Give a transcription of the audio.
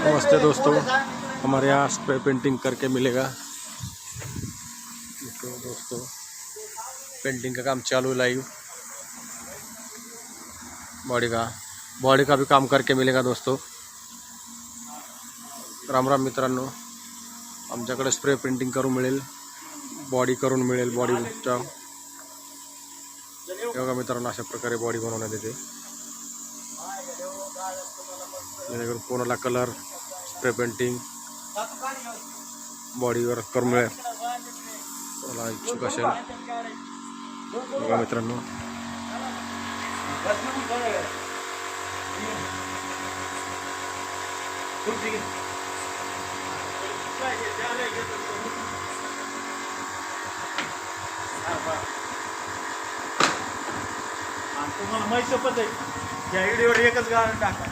नमस्ते दोस्तों, हमारे यहाँ स्प्रे पेंटिंग करके मिलेगा। तो दोस्तों पेंटिंग का काम चालू है लाइव। बॉडी का भी काम करके मिलेगा दोस्तों। राम राम मित्रांनो, आमच्याकडे स्प्रे पेंटिंग करून मिळेल, बॉडी करून मिळेल। बॉडीचा बघा मित्रांनो, अशा प्रकारे बॉडी बनवण्यात येते। जेणेकरून कोणाला कलर स्प्रे पेंटिंग बॉडीवर करून मिळेल, कोणाला इच्छुक असेल बघा मित्रांनो। तुम्हाला माहिती पद्धत या व्हिडिओवर एकच गाणं टाका।